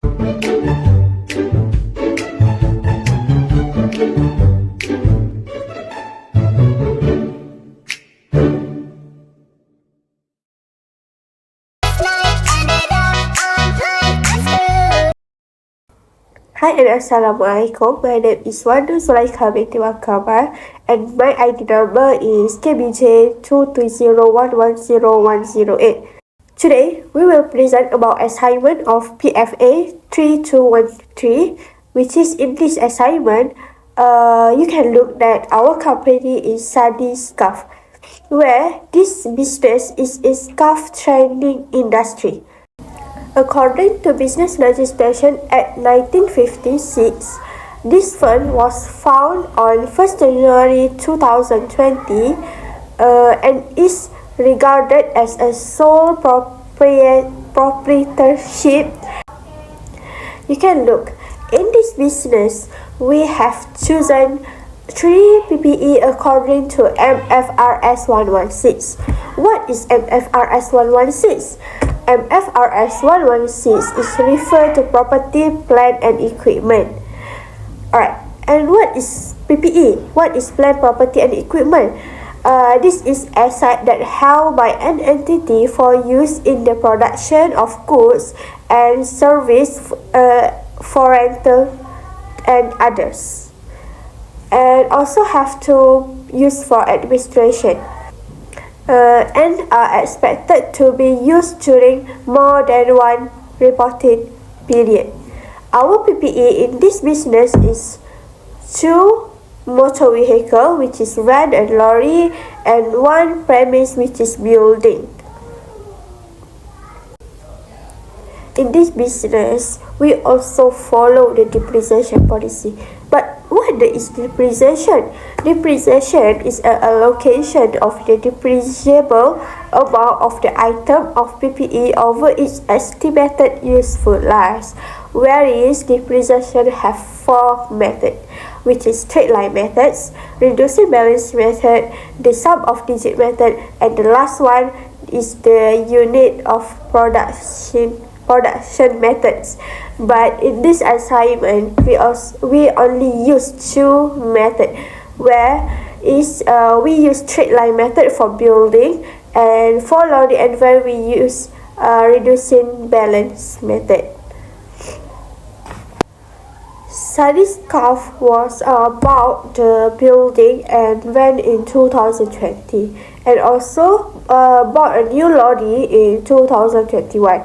Hi and Assalamualaikum. My name is Wanda Zulaikha binti Wakabar and my ID number is KBJ220110108. Today, we will present about assignment of PFA3213, which is in this assignment, you can look that our company is Sadi Scarf, where this business is a scarf training industry. According to Business Registration Act 1956, this fund was found on 1st January 2020 and is regarded as a sole proprietorship. You can look. In this business, we have chosen 3 PPE according to Mfrs 116. What is Mfrs 116? Mfrs 116 is referred to property, plant, and equipment. Alright, and what is PPE? What is plant, property, and equipment? This is asset that held by an entity for use in the production of goods and service for rental and others, and also have to use for administration. And are expected to be used during more than one reporting period. Our PPE in this business is 2 motor vehicle, which is van and lorry, and 1 premise, which is building. In this business, we also follow the depreciation policy. But what is depreciation? Depreciation is an allocation of the depreciable amount of the item of PPE over its estimated useful life, whereas depreciation have 4 methods, which is straight line methods, reducing balance method, the sum of digit method, and the last one is the unit of production methods. But in this assignment, we only use 2 methods, where we use straight line method for building, and for loading and when we use reducing balance method. Sadi Scarf was about the building and went in 2020, and also bought a new lorry in 2021.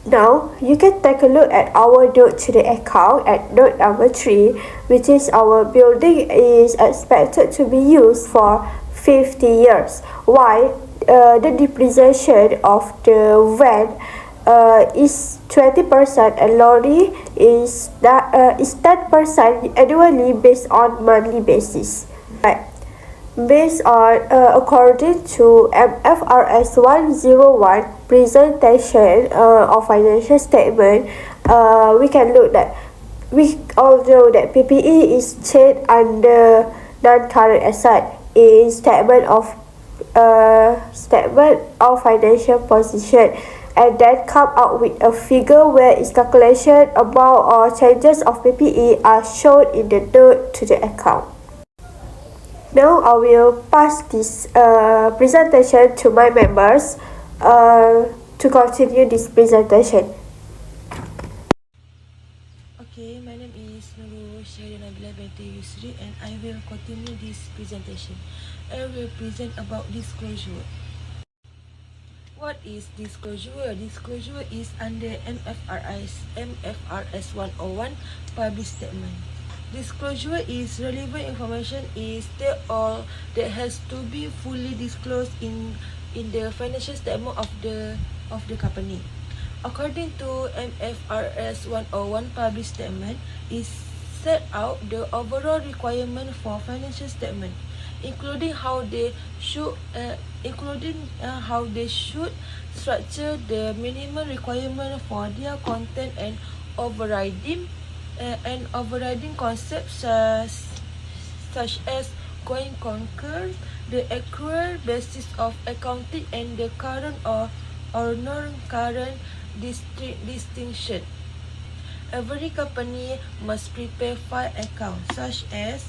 Now, you can take a look at our note to the account at note number 3, which is our building is expected to be used for 50 years, while the depreciation of the van is 20% and lorry is 10% annually based on monthly basis. Right. Based on according to Mfrs 101 presentation of financial statement, we can look that we all know that PPE is checked under non-current asset in statement of financial position, and then come out with a figure where its calculation, amount, or changes of PPE are shown in the note to the account. Now I will pass this presentation to my members to continue this presentation. Okay, my name is Nurul Syahrian Nabila binti Yusri, and I will continue this presentation. I will present about disclosure. What is disclosure? Disclosure is under Mfrs 101 public statement. Disclosure is relevant information is that all that has to be fully disclosed in the financial statement of the company. According to Mfrs 101 public statement, is set out the overall requirement for financial statement, including how they should structure the minimum requirement for their content and overriding concepts such as going concern, the accrual basis of accounting, and the current or non-current distinction. Every company must prepare 5 accounts such as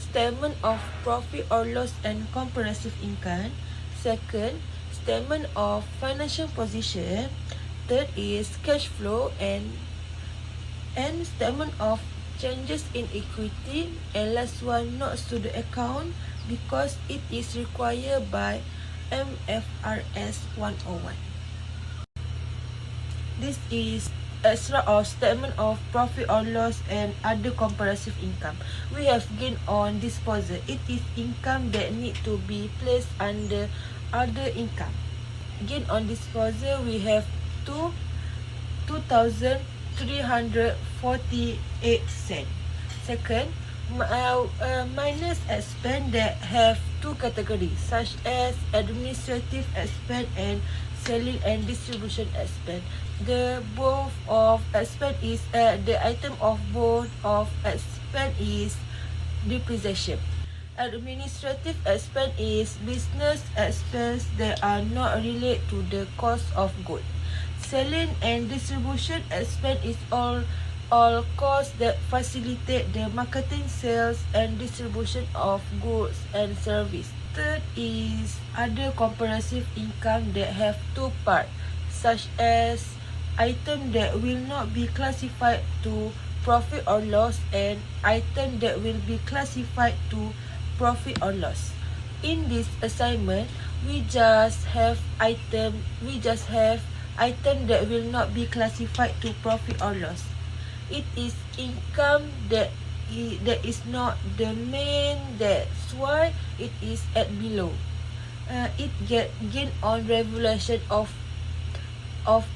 statement of profit or loss and comprehensive income. Second, statement of financial position. Third is cash flow and statement of changes in equity. And last one, notes to the account because it is required by Mfrs 101. This is extra of statement of profit or loss and other comprehensive income. We have gain on disposal. It is income that need to be placed under other income. Gain on disposal, we have 2,348 cents. Second, minus expense that have two categories such as administrative expense and selling and distribution expense. The both of expense is the item of both of expense is depreciation. Administrative expense is business expense that are not related to the cost of goods. Selling and distribution expense is all costs that facilitate the marketing, sales and distribution of goods and service. Third is other comprehensive income that have two parts, such as item that will not be classified to profit or loss and item that will be classified to profit or loss. In this assignment, we just have item that will not be classified to profit or loss. It is income that is not the main, that's why it is at below. It gain on revaluation of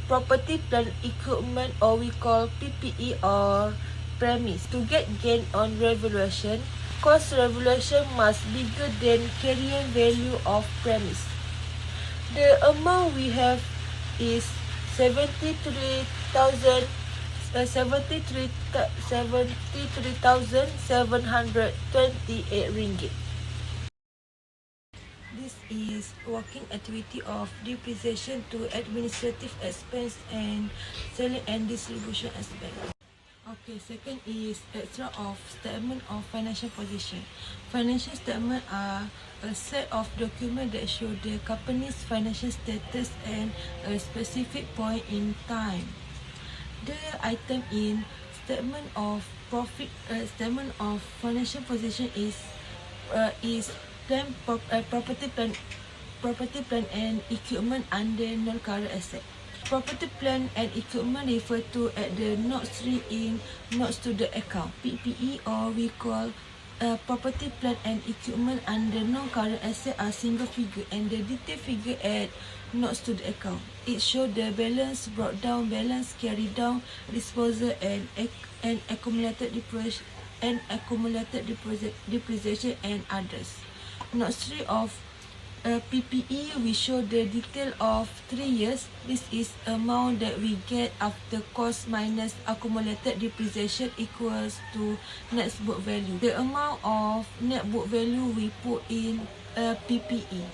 property, plant, equipment, or we call PPE or premise. To get gain on revaluation, cost revaluation must bigger than carrying value of premise. The amount we have is 73,728 ringgit. This is working activity of depreciation to administrative expense and selling and distribution expense. Okay, second is extra of statement of financial position. Financial statement are a set of documents that show the company's financial status and a specific point in time. The item in statement of profit, statement of financial position is property, plant and equipment under non-current asset. Property, plant and equipment refer to at the note 3 in notes to the account. PPE or we call property, plant and equipment under non-current asset are single figure and the detailed figure at notes to the account. It shows the balance brought down, balance carried down, disposal and accumulated depreciation and others. Note 3 of PPE, we show the detail of 3 years. This is amount that we get after cost minus accumulated depreciation equals to net book value. The amount of net book value we put in PPE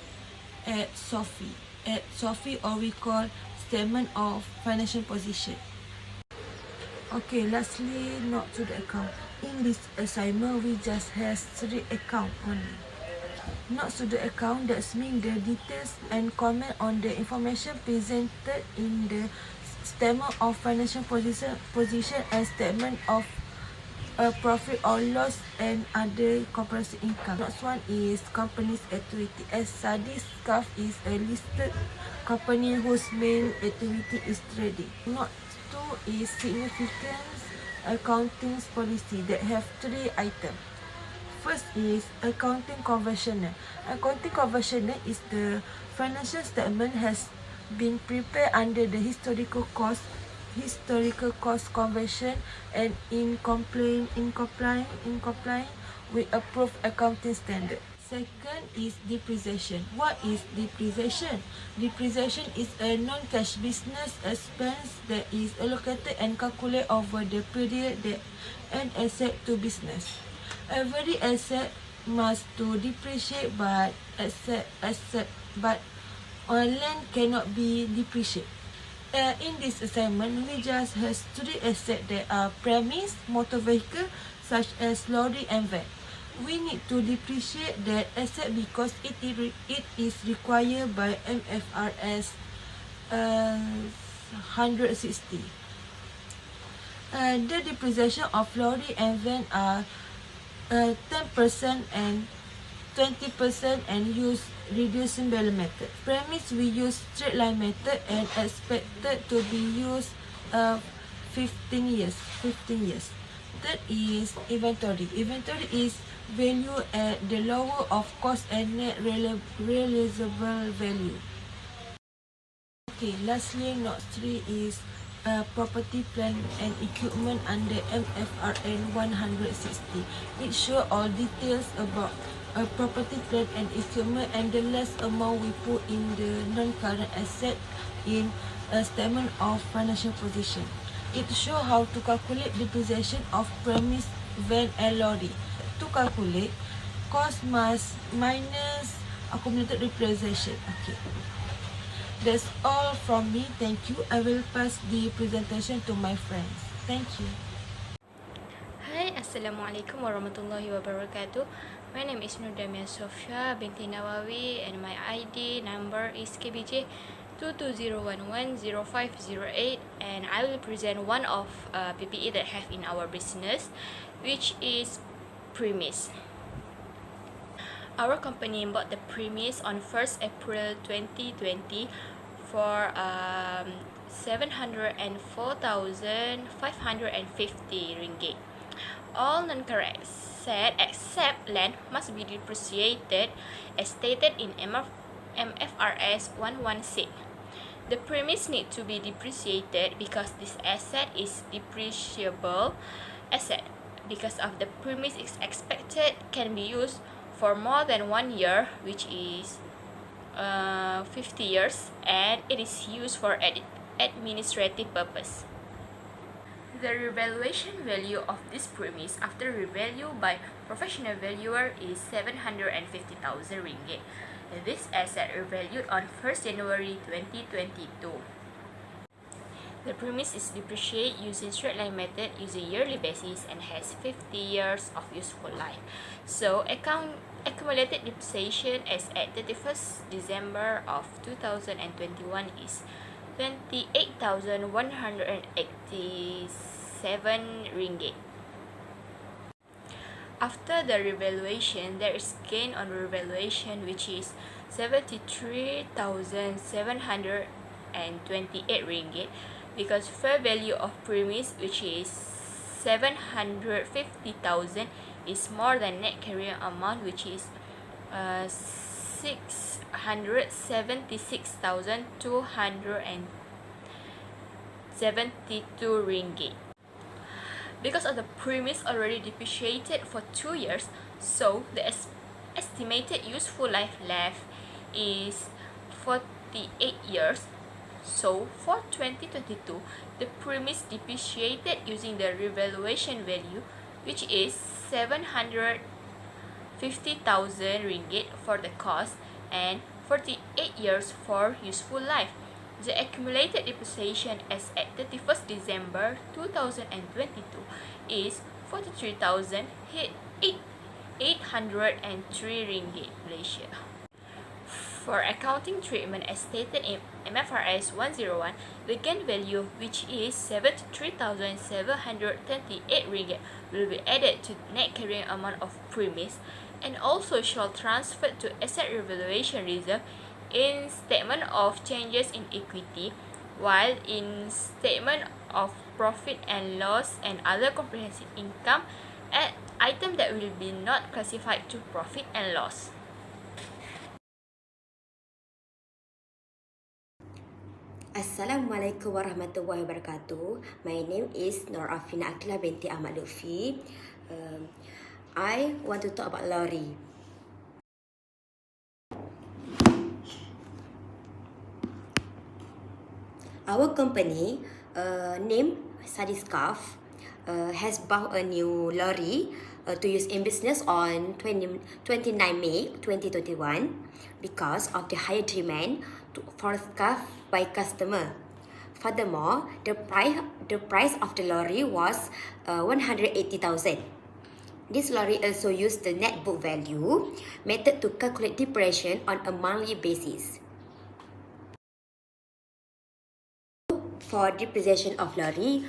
at SOFI or we call statement of financial position. Okay, lastly, note to the account. In this assignment, we just has 3 accounts only. Notes to the account, that means the details and comment on the information presented in the statement of financial position and statement of profit or loss and other comprehensive income. Next one is company's activity. As Sadis Scarf is a listed company whose main activity is trading. Note 2 is significance accounting policy that have 3 items. First is accounting conventional. Accounting conventional is the financial statement has been prepared under the historical cost convention and in compliance with approved accounting standard. Second is depreciation. What is depreciation? Depreciation is a non-cash business expense that is allocated and calculated over the period that an asset to business. Every asset must to depreciate, but on land cannot be depreciated. In this assignment, we just have three assets that are premise, motor vehicle, such as lorry and van. We need to depreciate that asset because it is required by MFRS 160. The depreciation of lorry and van are 10% and 20% and use reducing value method. Premise we use straight line method and expected to be used 15 years. That is inventory. Inventory is value at the lower of cost and net realizable value. Okay, lastly, note 3 is property, plant and equipment under MFRN 160. It shows all details about property, plant and equipment and the last amount we put in the non-current asset in a statement of financial position. It shows how to calculate depreciation of premise, van and lorry. To calculate, cost must minus accumulated depreciation. Okay. That's all from me. Thank you. I will pass the presentation to my friends. Thank you. Hai, Assalamualaikum warahmatullahi wabarakatuh. My name is Nur Damia Sofia binti Nawawi and my ID number is KBJ 2201105008 and I will present one of PPE that have in our business, which is premise. Our company bought the premise on 1st April 2020 for 704,550 ringgit. All non-current assets except land must be depreciated as stated in MFRS 116. The premise need to be depreciated because this asset is depreciable asset. Because of the premise is expected can be used for more than 1 year, which is 50 years, and it is used for administrative purpose. The revaluation value of this premise after revalue by professional valuer is 750,000 ringgit. This asset revalued on 1st January 2022. The premise is depreciated using straight line method using yearly basis and has 50 years of useful life. So accumulated depreciation as at 31st December of 2021 is 28,187 ringgit. After the revaluation, there is gain on revaluation which is 73,728 ringgit because fair value of premise which is 750,000 is more than net carrying amount which is 676,272 ringgit. Because of the premise already depreciated for 2 years, so the estimated useful life left is 48 years. So for 2022, the premise depreciated using the revaluation value, which is 750,000 ringgit for the cost and 48 years for useful life. The accumulated depreciation as at 31st December 2022 is 43,803 ringgit Malaysia. For accounting treatment as stated in MFRS 101, the gain value, which is 73,728 ringgit, will be added to net carrying amount of premise and also shall transfer to asset revaluation reserve in statement of changes in equity, while in statement of profit and loss and other comprehensive income at item that will be not classified to profit and loss. Assalamualaikum warahmatullahi wabarakatuh. My name is Nur Afina Akila binti Ahmad Lutfi. I want to talk about lorry. Our company, named Sadiscaf, has bought a new lorry to use in business on 29 May 2021 because of the higher demand for scarf by customer. Furthermore, the price of the lorry was 180,000. This lorry also used the net book value method to calculate depreciation on a monthly basis. For depreciation of lorry,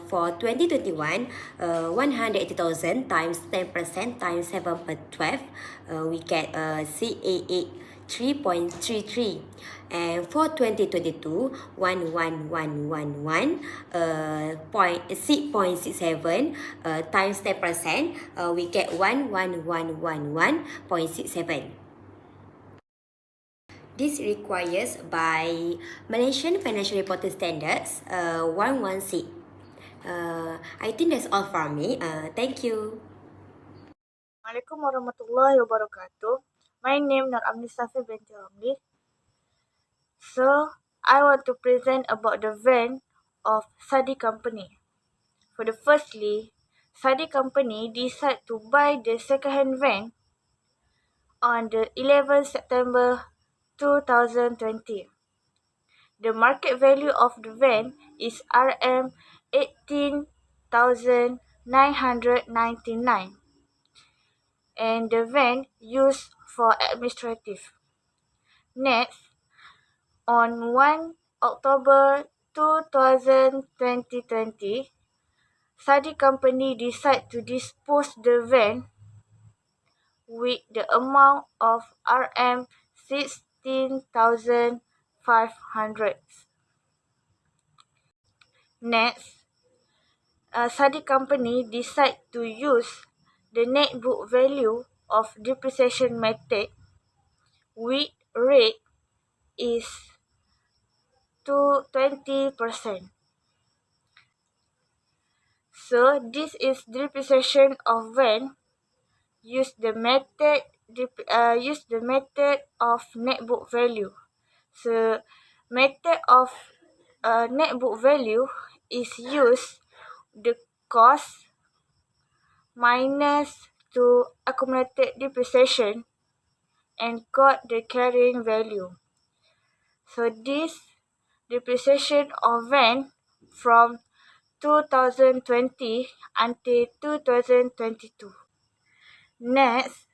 for 2021, 180,000 times 10% times 7.12, we get CAA 3.33. And for 2022, 11111 6.67 times 10%, we get 11111.67. This requires by Malaysian Financial Reporting Standards 116. I think that's all from me. Thank you. Assalamualaikum warahmatullahi wabarakatuh. My name is Amnisafi binti Ramli. So, I want to present about the van of Sadi Company. For the firstly, Sadi Company decide to buy the second-hand van on the 11th September 2020. The market value of the van is RM 18,999 and the van used for administrative. Next, on 1 October 2020, Sadi Company decided to dispose the van with the amount of RM 16,500. Next, Sadi Company decided to use the net book value of depreciation method with rate is to 20%. So this is depreciation of van. Use the method of net book value. So method of net book value is use the cost minus to accumulated depreciation and got the carrying value. So this depreciation of van from 2020 until 2022. Next,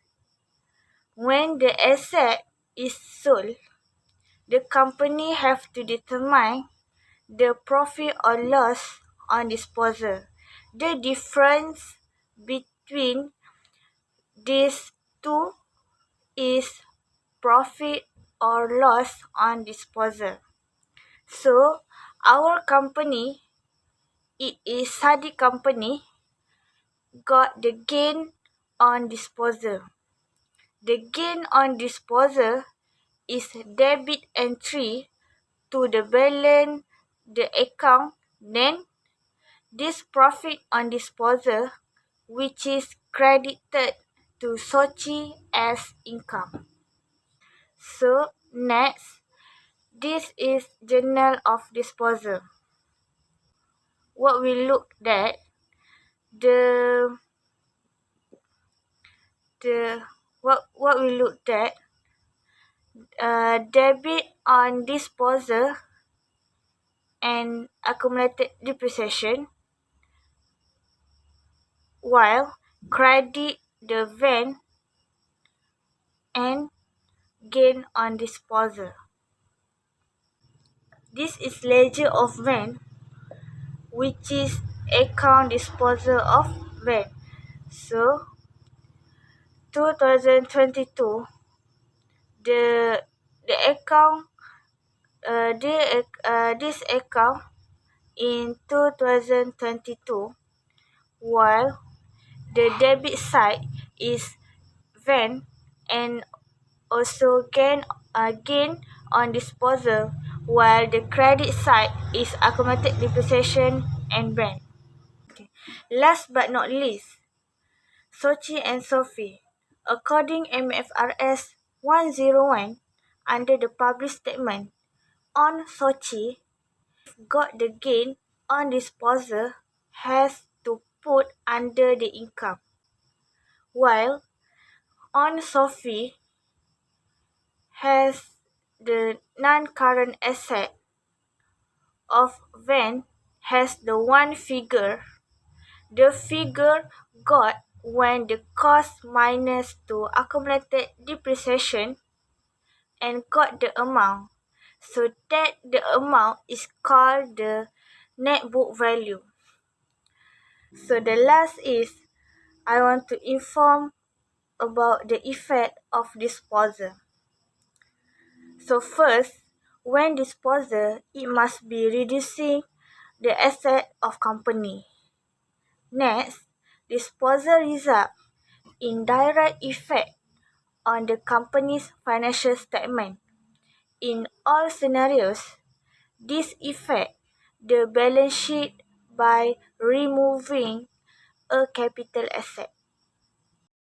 when the asset is sold, the company have to determine the profit or loss on disposal. The difference between these two is profit or loss on disposal. So, our company, it is Sadi Company, got the gain on disposal. The gain on disposal is debit entry to the balance the account, then this profit on disposal which is credited to Sochi as income. So next, this is journal of disposal. What we look at what we looked at debit on disposal and accumulated depreciation, while credit the van and gain on disposal. This is ledger of van, which is account disposal of van. So 2022, the account this account in 2022, while the debit side is van and also gain on disposal, while the credit side is accumulated depreciation and van. Okay. Last but not least, Sochi and Sophie. According Mfrs 101, under the published statement on Sochi, got the gain on disposal has to put under the income, while on Sophie has the non-current asset of van has the one figure. The figure got when the cost minus to accumulated depreciation and got the amount. So that the amount is called the net book value. So the last is I want to inform about the effect of disposal. So first, when disposal, it must be reducing the asset of company. Next, disposal result in direct effect on the company's financial statement. In all scenarios, this affects the balance sheet by removing a capital asset.